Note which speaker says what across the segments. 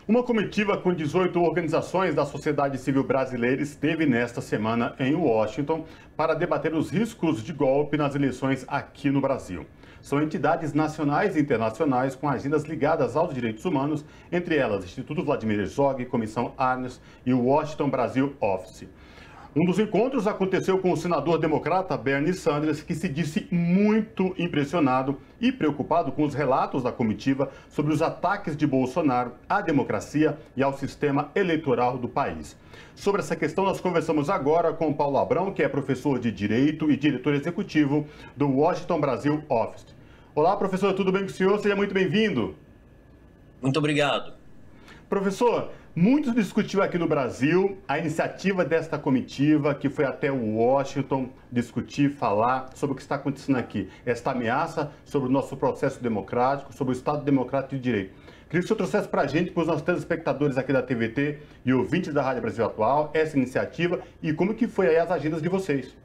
Speaker 1: Uma comitiva com 18 organizações da sociedade civil brasileira esteve nesta semana em Washington para debater os riscos de golpe nas eleições aqui no Brasil. São entidades nacionais e internacionais com agendas ligadas aos direitos humanos, entre elas Instituto Vladimir Herzog, Comissão Arnes e o Washington Brasil Office. Um dos encontros aconteceu com o senador democrata Bernie Sanders, que se disse muito impressionado e preocupado com os relatos da comitiva sobre os ataques de Bolsonaro à democracia e ao sistema eleitoral do país. Sobre essa questão, nós conversamos agora com Paulo Abrão, que é professor de Direito e diretor executivo do Washington Brasil Office. Olá, professor, tudo bem com o senhor? Seja muito bem-vindo.
Speaker 2: Muito obrigado.
Speaker 1: Professor, muito discutiu aqui no Brasil a iniciativa desta comitiva que foi até Washington discutir, falar sobre o que está acontecendo aqui. Esta ameaça sobre o nosso processo democrático, sobre o Estado Democrático de Direito. Queria que o senhor trouxesse para a gente, para os nossos telespectadores aqui da TVT e ouvintes da Rádio Brasil Atual, essa iniciativa e como que foi aí as agendas de vocês.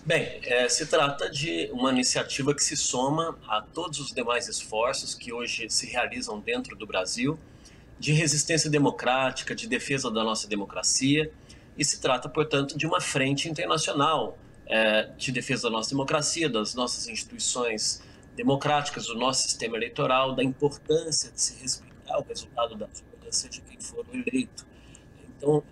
Speaker 2: Bem, se trata de uma iniciativa que se soma a todos os demais esforços que hoje se realizam dentro do Brasil, de resistência democrática, de defesa da nossa democracia, e se trata, portanto, de uma frente internacional de defesa da nossa democracia, das nossas instituições democráticas, do nosso sistema eleitoral, da importância de se respeitar o resultado da urna, seja quem for o eleito. Então,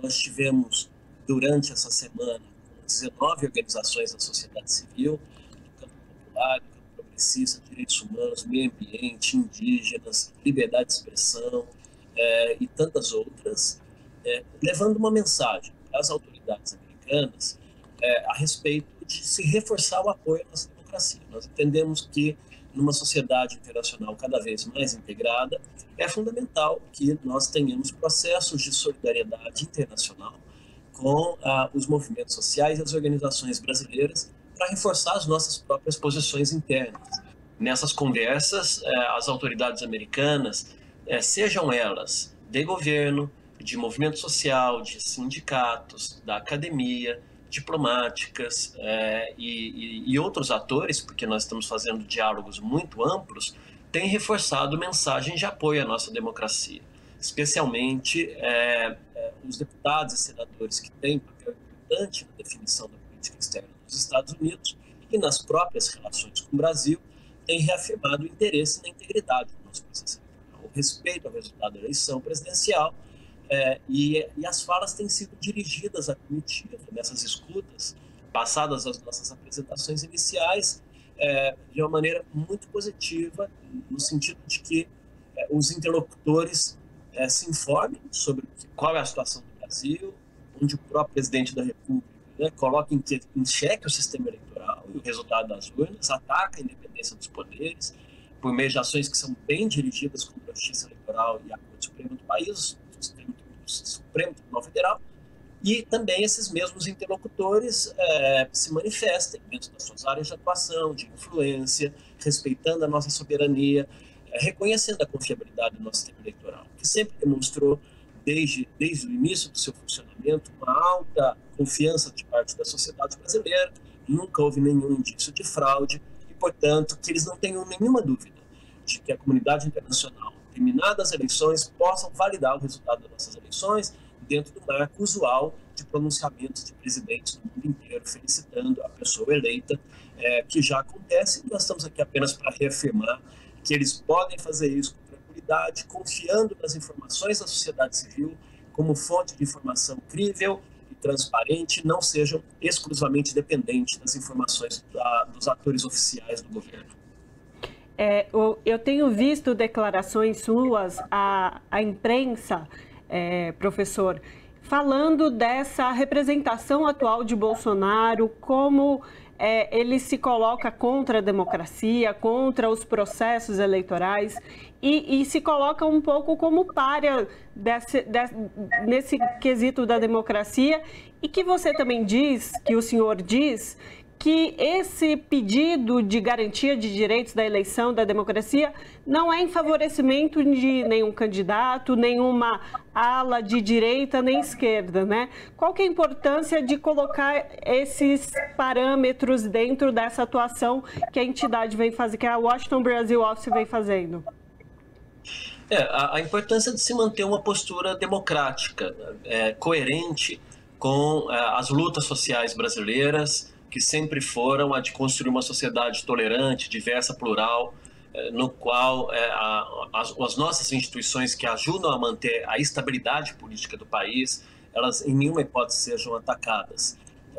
Speaker 2: nós tivemos, durante essa semana, 19 organizações da sociedade civil, do campo popular, do campo progressista, direitos humanos, meio ambiente, indígenas, liberdade de expressão e tantas outras, levando uma mensagem para as autoridades americanas a respeito de se reforçar o apoio à nossa democracia. Nós entendemos que, numa sociedade internacional cada vez mais integrada, é fundamental que nós tenhamos processos de solidariedade internacional com os movimentos sociais e as organizações brasileiras para reforçar as nossas próprias posições internas. Nessas conversas, as autoridades americanas, sejam elas de governo, de movimento social, de sindicatos, da academia, diplomáticas e outros atores, porque nós estamos fazendo diálogos muito amplos, têm reforçado mensagens de apoio à nossa democracia. Especialmente os deputados e senadores que têm papel importante na definição da política externa dos Estados Unidos e nas próprias relações com o Brasil, têm reafirmado o interesse na integridade do nosso processo eleitoral, o respeito ao resultado da eleição presidencial, e as falas têm sido dirigidas à comitiva nessas escutas, passadas as nossas apresentações iniciais, de uma maneira muito positiva, no sentido de que os interlocutores se informem sobre qual é a situação do Brasil, onde o próprio presidente da República coloca em xeque o sistema eleitoral e o resultado das urnas, ataca a independência dos poderes, por meio de ações que são bem dirigidas contra a Justiça Eleitoral e a Corte Suprema do país, o Supremo Tribunal Federal, e também esses mesmos interlocutores se manifestem dentro das suas áreas de atuação, de influência, respeitando a nossa soberania, reconhecendo a confiabilidade do nosso sistema eleitoral, que sempre demonstrou, desde o início do seu funcionamento, uma alta confiança de parte da sociedade brasileira, nunca houve nenhum indício de fraude e, portanto, que eles não tenham nenhuma dúvida de que a comunidade internacional, terminadas as eleições, possam validar o resultado das nossas eleições dentro do marco usual de pronunciamentos de presidentes do mundo inteiro, felicitando a pessoa eleita, que já acontece, e nós estamos aqui apenas para reafirmar que eles podem fazer isso com tranquilidade, confiando nas informações da sociedade civil como fonte de informação crível e transparente, não sejam exclusivamente dependentes das informações dos atores oficiais do governo.
Speaker 3: Eu tenho visto declarações suas à imprensa, professor, falando dessa representação atual de Bolsonaro, como ele se coloca contra a democracia, contra os processos eleitorais e se coloca um pouco como pária nesse quesito da democracia, e que você também diz, que o senhor diz, que esse pedido de garantia de direitos da eleição, da democracia, não é em favorecimento de nenhum candidato, nenhuma ala de direita nem esquerda, né? Qual que é a importância de colocar esses parâmetros dentro dessa atuação que a entidade vem fazer, que a Washington Brasil Office vem fazendo?
Speaker 2: A importância de se manter uma postura democrática, coerente com as lutas sociais brasileiras, que sempre foram a de construir uma sociedade tolerante, diversa, plural, no qual as nossas instituições que ajudam a manter a estabilidade política do país, elas em nenhuma hipótese sejam atacadas.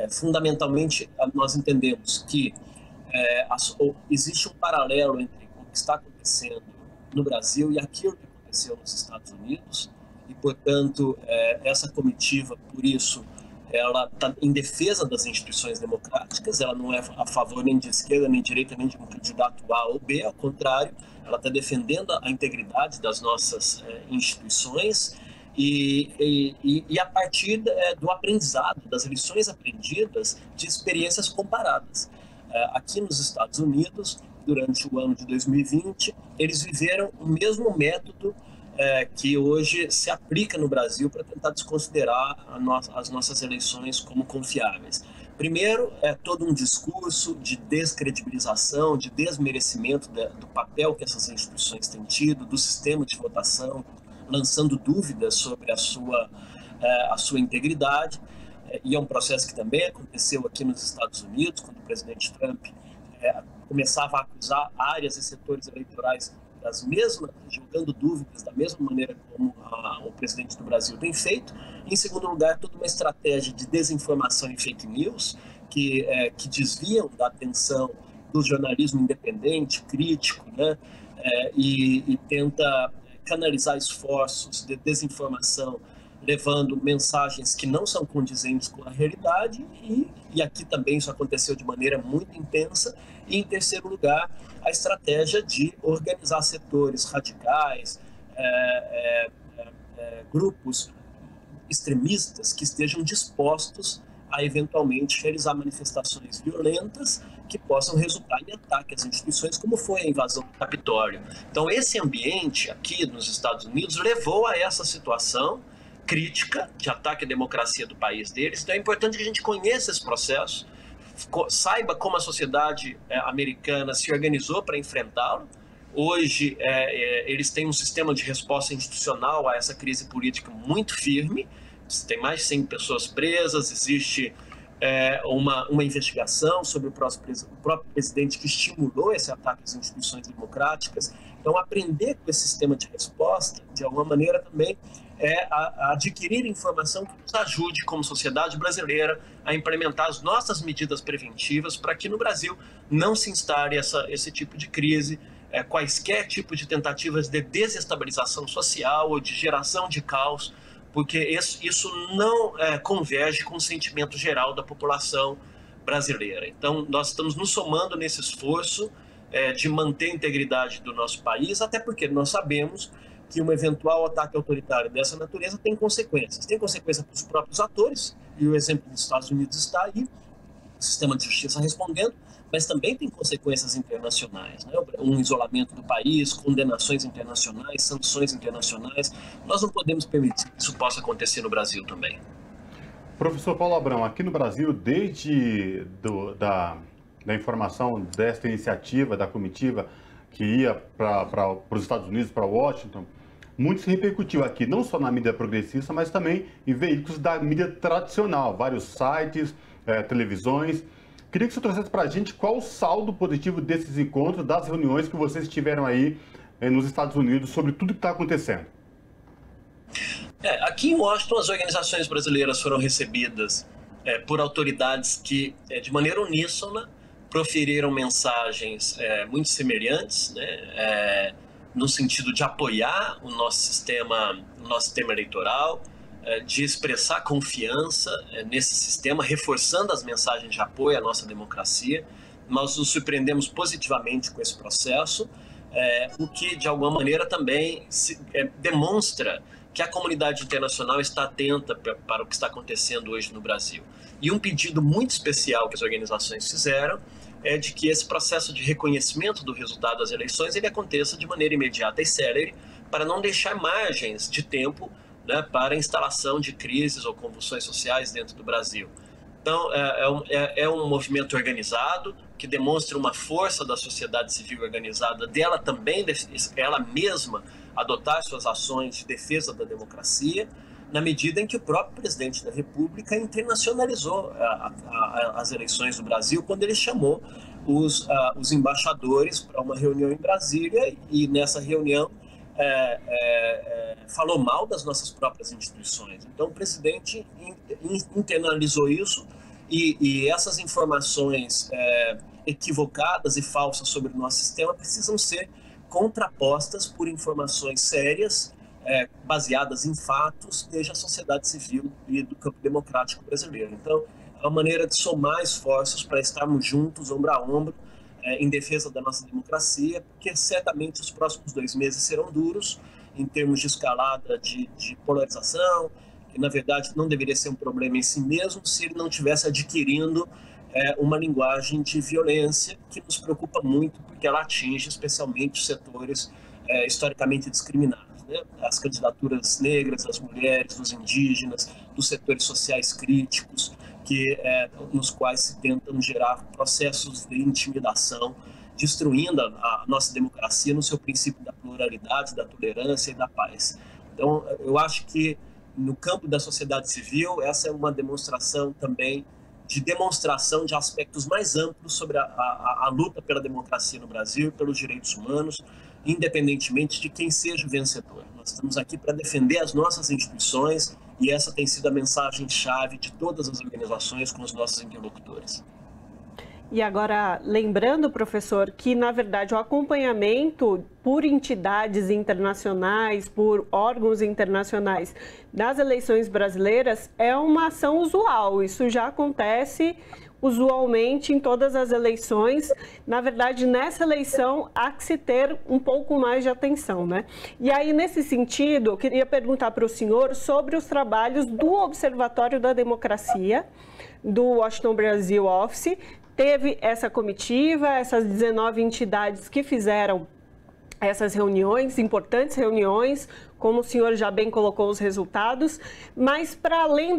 Speaker 2: Fundamentalmente, nós entendemos que existe um paralelo entre o que está acontecendo no Brasil e aquilo que aconteceu nos Estados Unidos, e, portanto, essa comitiva, por isso, ela está em defesa das instituições democráticas, ela não é a favor nem de esquerda, nem de direita, nem de um candidato A ou B, ao contrário, ela está defendendo a integridade das nossas instituições e a partir do aprendizado, das lições aprendidas de experiências comparadas. Aqui nos Estados Unidos, durante o ano de 2020, eles viveram o mesmo método que hoje se aplica no Brasil para tentar desconsiderar as nossas eleições como confiáveis. Primeiro, todo um discurso de descredibilização, de desmerecimento do papel que essas instituições têm tido, do sistema de votação, lançando dúvidas sobre a sua integridade. E é um processo que também aconteceu aqui nos Estados Unidos, quando o presidente Trump começava a acusar áreas e setores eleitorais jogando dúvidas da mesma maneira como o presidente do Brasil tem feito. Em segundo lugar, toda uma estratégia de desinformação e fake news que desviam da atenção do jornalismo independente, crítico, né? E tenta canalizar esforços de desinformação, levando mensagens que não são condizentes com a realidade, e aqui também isso aconteceu de maneira muito intensa. E, em terceiro lugar, a estratégia de organizar setores radicais, grupos extremistas que estejam dispostos a, eventualmente, realizar manifestações violentas que possam resultar em ataque às instituições, como foi a invasão do Capitólio. Então, esse ambiente aqui nos Estados Unidos levou a essa situação crítica de ataque à democracia do país deles. Então é importante que a gente conheça esse processo, saiba como a sociedade americana se organizou para enfrentá-lo. Hoje eles têm um sistema de resposta institucional a essa crise política muito firme, tem mais de 100 pessoas presas, existe uma investigação sobre o próprio presidente que estimulou esse ataque às instituições democráticas. Então, aprender com esse sistema de resposta, de alguma maneira, também a adquirir informação que nos ajude, como sociedade brasileira, a implementar as nossas medidas preventivas para que no Brasil não se instale esse tipo de crise, quaisquer tipo de tentativas de desestabilização social ou de geração de caos, porque isso não converge com o sentimento geral da população brasileira. Então, nós estamos nos somando nesse esforço de manter a integridade do nosso país, até porque nós sabemos que um eventual ataque autoritário dessa natureza tem consequências. Tem consequências para os próprios atores, e o exemplo dos Estados Unidos está aí, o sistema de justiça respondendo, mas também tem consequências internacionais, né? Um isolamento do país, condenações internacionais, sanções internacionais. Nós não podemos permitir que isso possa acontecer no Brasil também.
Speaker 1: Professor Paulo Abrão, aqui no Brasil, desde da informação desta iniciativa, da comitiva que ia para os Estados Unidos, para Washington, muito se repercutiu aqui, não só na mídia progressista, mas também em veículos da mídia tradicional, vários sites, televisões. Queria que você trouxesse para a gente qual o saldo positivo desses encontros, das reuniões que vocês tiveram aí nos Estados Unidos, sobre tudo que está acontecendo.
Speaker 2: Aqui em Washington, as organizações brasileiras foram recebidas por autoridades que, de maneira uníssona, proferiram mensagens muito semelhantes, né, no sentido de apoiar o nosso sistema eleitoral, de expressar confiança nesse sistema, reforçando as mensagens de apoio à nossa democracia. Nós nos surpreendemos positivamente com esse processo, o que, de alguma maneira, também demonstra que a comunidade internacional está atenta para o que está acontecendo hoje no Brasil. E um pedido muito especial que as organizações fizeram é de que esse processo de reconhecimento do resultado das eleições ele aconteça de maneira imediata e célere, para não deixar margens de tempo, né, para a instalação de crises ou convulsões sociais dentro do Brasil. Então, é um movimento organizado, que demonstra uma força da sociedade civil organizada, dela também, ela mesma, adotar suas ações de defesa da democracia, na medida em que o próprio presidente da República internacionalizou as eleições do Brasil, quando ele chamou os embaixadores para uma reunião em Brasília, e nessa reunião falou mal das nossas próprias instituições. Então o presidente internalizou isso, e essas informações equivocadas e falsas sobre o nosso sistema precisam ser contrapostas por informações sérias, baseadas em fatos, desde a sociedade civil e do campo democrático brasileiro. Então, é uma maneira de somar esforços para estarmos juntos, ombro a ombro, em defesa da nossa democracia, porque certamente os próximos 2 meses serão duros, em termos de escalada de polarização, que na verdade não deveria ser um problema em si mesmo, se ele não estivesse adquirindo uma linguagem de violência que nos preocupa muito, porque ela atinge especialmente os setores historicamente discriminados. As candidaturas negras, das mulheres, dos indígenas, dos setores sociais críticos, nos quais se tentam gerar processos de intimidação, destruindo a nossa democracia no seu princípio da pluralidade, da tolerância e da paz. Então, eu acho que no campo da sociedade civil, essa é uma demonstração também de aspectos mais amplos sobre a luta pela democracia no Brasil, pelos direitos humanos, independentemente de quem seja o vencedor. Nós estamos aqui para defender as nossas instituições, e essa tem sido a mensagem-chave de todas as organizações com os nossos interlocutores.
Speaker 3: E agora, lembrando, professor, que, na verdade, o acompanhamento por entidades internacionais, por órgãos internacionais das eleições brasileiras é uma ação usual. Isso já acontece usualmente em todas as eleições. Na verdade, nessa eleição, há que se ter um pouco mais de atenção, né? E aí, nesse sentido, eu queria perguntar para o senhor sobre os trabalhos do Observatório da Democracia, do Washington Brasil Office. Teve essa comitiva, essas 19 entidades que fizeram essas reuniões, importantes reuniões, como o senhor já bem colocou os resultados, mas para além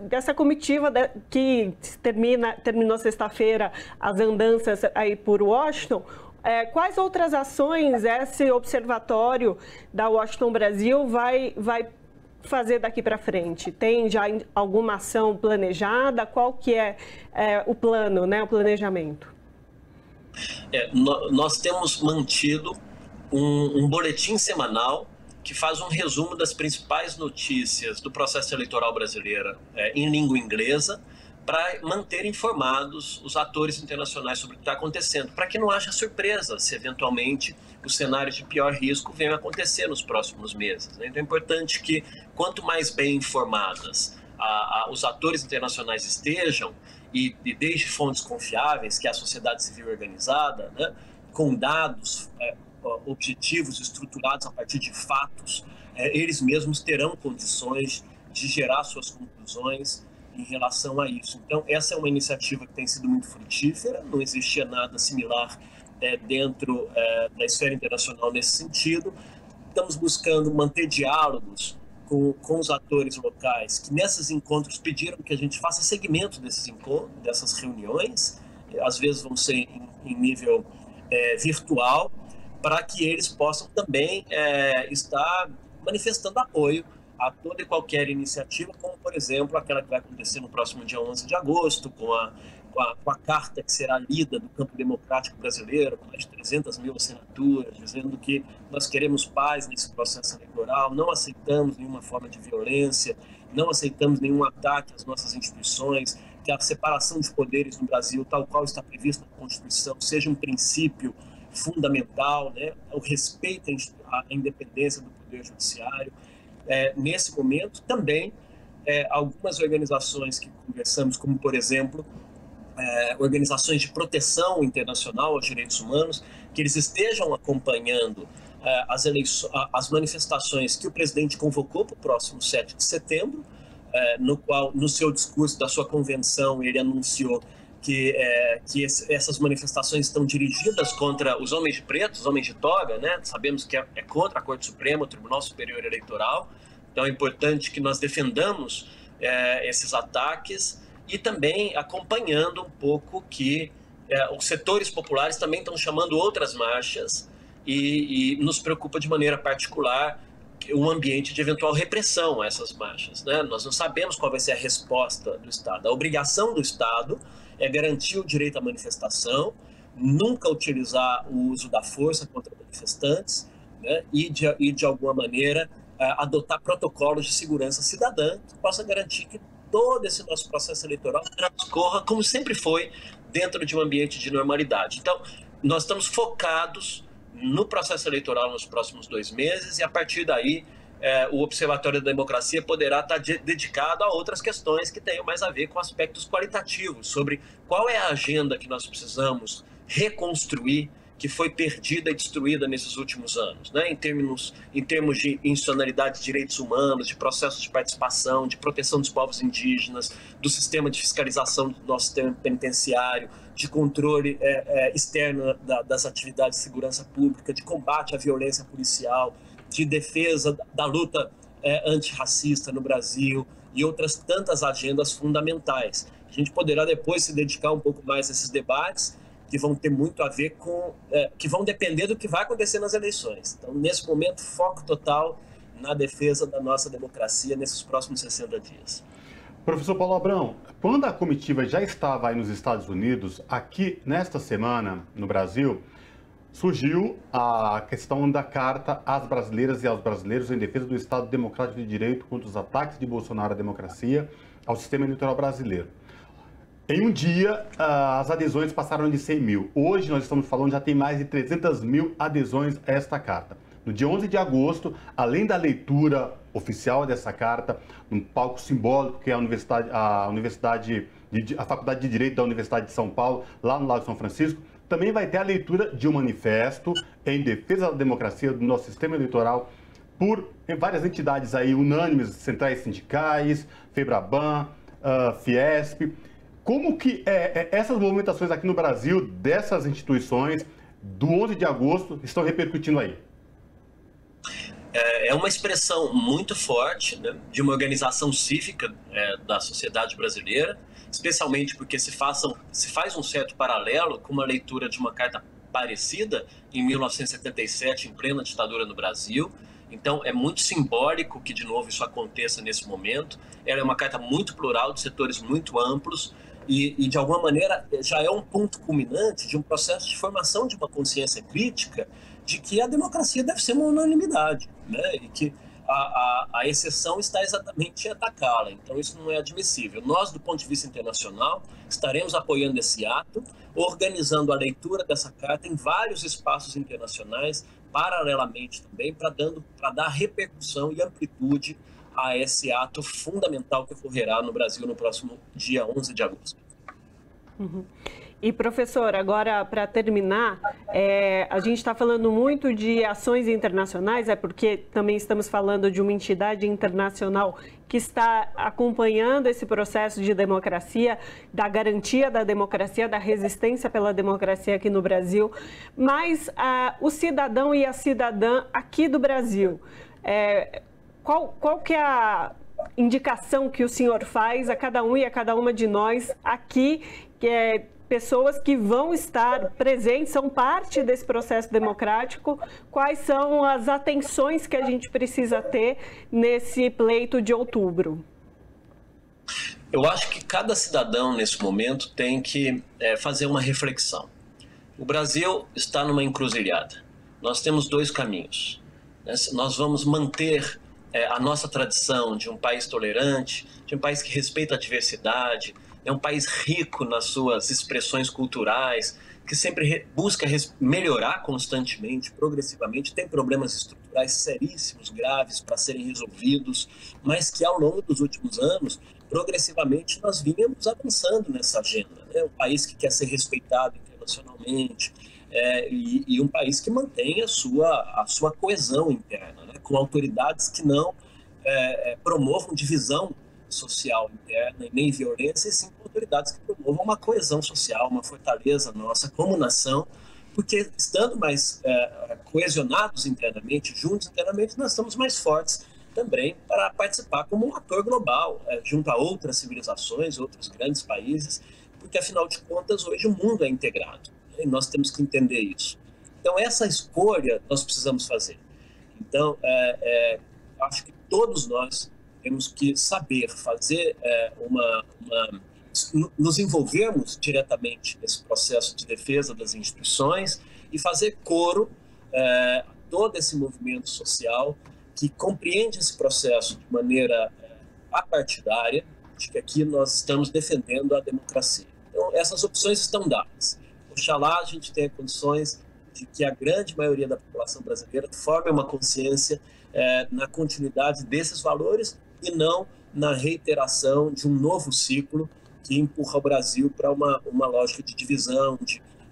Speaker 3: dessa comitiva que terminou sexta-feira as andanças aí por Washington, quais outras ações esse observatório da Washington Brasil vai fazer daqui para frente? Tem já alguma ação planejada? Qual que é o plano, né, o planejamento?
Speaker 2: Nós temos mantido um boletim semanal que faz um resumo das principais notícias do processo eleitoral brasileiro em língua inglesa, para manter informados os atores internacionais sobre o que está acontecendo, para que não haja surpresa se eventualmente os cenários de pior risco venham a acontecer nos próximos meses, né? Então é importante que quanto mais bem informadas os atores internacionais estejam, e desde fontes confiáveis, que é a sociedade civil organizada, né, com dados objetivos estruturados a partir de fatos, eles mesmos terão condições de gerar suas conclusões em relação a isso. Então, essa é uma iniciativa que tem sido muito frutífera, não existia nada similar dentro da esfera internacional nesse sentido. Estamos buscando manter diálogos com os atores locais, que nesses encontros pediram que a gente faça seguimento desses encontros, dessas reuniões, às vezes vão ser em nível virtual, para que eles possam também estar manifestando apoio a toda e qualquer iniciativa, como, por exemplo, aquela que vai acontecer no próximo dia 11 de agosto, com a carta que será lida do campo democrático brasileiro, com mais de 300 mil assinaturas, dizendo que nós queremos paz nesse processo eleitoral, não aceitamos nenhuma forma de violência, não aceitamos nenhum ataque às nossas instituições, que a separação de poderes no Brasil, tal qual está previsto na Constituição, seja um princípio fundamental, né? O respeito à independência do Poder Judiciário. Nesse momento, também, algumas organizações que conversamos, como, por exemplo, organizações de proteção internacional aos direitos humanos, que eles estejam acompanhando as manifestações que o presidente convocou para o próximo 7 de setembro, no qual, no seu discurso da sua convenção, ele anunciou que essas manifestações estão dirigidas contra os homens de preto, os homens de toga, né? Sabemos que é contra a Corte Suprema, o Tribunal Superior Eleitoral. Então é importante que nós defendamos esses ataques e também acompanhando um pouco que os setores populares também estão chamando outras marchas e nos preocupa de maneira particular um ambiente de eventual repressão a essas marchas, né? Nós não sabemos qual vai ser a resposta do Estado. A obrigação do Estado é garantir o direito à manifestação, nunca utilizar o uso da força contra manifestantes, né? E de alguma maneira, adotar protocolos de segurança cidadã que possa garantir que todo esse nosso processo eleitoral transcorra como sempre foi, dentro de um ambiente de normalidade. Então, nós estamos focados no processo eleitoral nos próximos 2 meses e, a partir daí, o Observatório da Democracia poderá estar dedicado a outras questões que tenham mais a ver com aspectos qualitativos, sobre qual é a agenda que nós precisamos reconstruir, que foi perdida e destruída nesses últimos anos, né? Em termos de institucionalidade de direitos humanos, de processos de participação, de proteção dos povos indígenas, do sistema de fiscalização do nosso sistema penitenciário, de controle externo das atividades de segurança pública, de combate à violência policial, de defesa da luta antirracista no Brasil e outras tantas agendas fundamentais. A gente poderá depois se dedicar um pouco mais a esses debates, que vão ter muito a ver com, que vão depender do que vai acontecer nas eleições. Então, nesse momento, foco total na defesa da nossa democracia nesses próximos 60 dias.
Speaker 1: Professor Paulo Abrão, quando a comitiva já estava aí nos Estados Unidos, aqui nesta semana, no Brasil, surgiu a questão da carta às brasileiras e aos brasileiros em defesa do Estado Democrático de Direito contra os ataques de Bolsonaro à democracia, ao sistema eleitoral brasileiro. Em um dia, as adesões passaram de 100 mil. Hoje, nós estamos falando, já tem mais de 300 mil adesões a esta carta. No dia 11 de agosto, além da leitura oficial dessa carta, num palco simbólico, que é a Faculdade de Direito da Universidade de São Paulo, lá no Lago São Francisco, também vai ter a leitura de um manifesto em defesa da democracia do nosso sistema eleitoral por várias entidades aí unânimes, centrais sindicais, FEBRABAN, Fiesp. Como que essas movimentações aqui no Brasil, dessas instituições, do 11 de agosto, estão repercutindo aí?
Speaker 2: É uma expressão muito forte, né, de uma organização cívica da sociedade brasileira, especialmente porque se faz um certo paralelo com uma leitura de uma carta parecida em 1977, em plena ditadura no Brasil. Então, é muito simbólico que, de novo, isso aconteça nesse momento. Ela é uma carta muito plural, de setores muito amplos, e de alguma maneira, já é um ponto culminante de um processo de formação de uma consciência crítica de que a democracia deve ser uma unanimidade, né? E que a exceção está exatamente em atacá-la. Então, isso não é admissível. Nós, do ponto de vista internacional, estaremos apoiando esse ato, organizando a leitura dessa carta em vários espaços internacionais, paralelamente também, para dar repercussão e amplitude a esse ato fundamental que ocorrerá no Brasil no próximo dia 11 de agosto.
Speaker 3: Uhum. E, professor, agora, para terminar, a gente está falando muito de ações internacionais, porque também estamos falando de uma entidade internacional que está acompanhando esse processo de democracia, da garantia da democracia, da resistência pela democracia aqui no Brasil, mas o cidadão e a cidadã aqui do Brasil, qual que é a indicação que o senhor faz a cada um e a cada uma de nós aqui, que pessoas que vão estar presentes, são parte desse processo democrático? Quais são as atenções que a gente precisa ter nesse pleito de outubro?
Speaker 2: Eu acho que cada cidadão, nesse momento, tem que fazer uma reflexão. O Brasil está numa encruzilhada. Nós temos 2 caminhos. Nós vamos manter a nossa tradição de um país tolerante, de um país que respeita a diversidade, é um país rico nas suas expressões culturais, que sempre busca melhorar constantemente, progressivamente, tem problemas estruturais seríssimos, graves para serem resolvidos, mas que ao longo dos últimos anos, progressivamente, nós vínhamos avançando nessa agenda, né? Um país que quer ser respeitado internacionalmente, e um país que mantém a sua coesão interna, né? Com autoridades que não promovam divisão social interna e nem violência, e sim com autoridades que promovam uma coesão social, uma fortaleza nossa como nação, porque estando mais coesionados internamente, juntos internamente, nós estamos mais fortes também para participar como um ator global, junto a outras civilizações, outros grandes países, porque, afinal de contas, hoje o mundo é integrado, né? E nós temos que entender isso. Então, essa escolha nós precisamos fazer. Então, acho que todos nós temos que saber fazer nos envolvermos diretamente nesse processo de defesa das instituições e fazer coro a todo esse movimento social que compreende esse processo de maneira apartidária, de que aqui nós estamos defendendo a democracia. Então, essas opções estão dadas. Oxalá a gente tenha condições de que a grande maioria da população brasileira forme uma consciência na continuidade desses valores e não na reiteração de um novo ciclo que empurra o Brasil para uma lógica de divisão,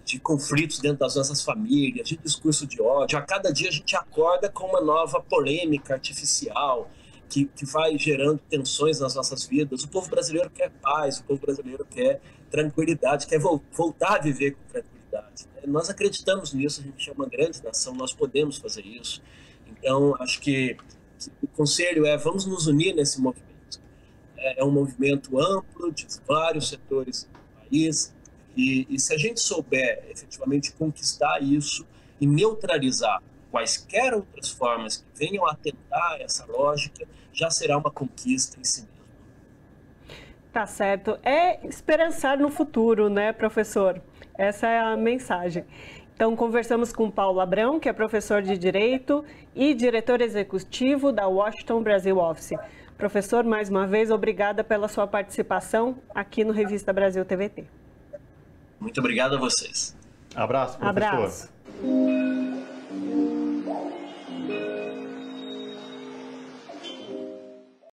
Speaker 2: de conflitos dentro das nossas famílias, de discurso de ódio. A cada dia a gente acorda com uma nova polêmica artificial que vai gerando tensões nas nossas vidas. O povo brasileiro quer paz, o povo brasileiro quer tranquilidade, quer voltar a viver com tranquilidade. Nós acreditamos nisso, a gente é uma grande nação, nós podemos fazer isso. Então, acho que o conselho vamos nos unir nesse movimento. É um movimento amplo, de vários setores do país, e se a gente souber efetivamente conquistar isso e neutralizar quaisquer outras formas que venham a atentar essa lógica, já será uma conquista em si mesmo.
Speaker 3: Tá certo. É esperançar no futuro, né, professor? Essa é a mensagem. Então, conversamos com Paulo Abrão, que é professor de Direito e diretor executivo da Washington Brasil Office. Professor, mais uma vez, obrigada pela sua participação aqui no Revista Brasil TVT.
Speaker 2: Muito obrigado a vocês.
Speaker 1: Abraço, professor.
Speaker 3: Abraço.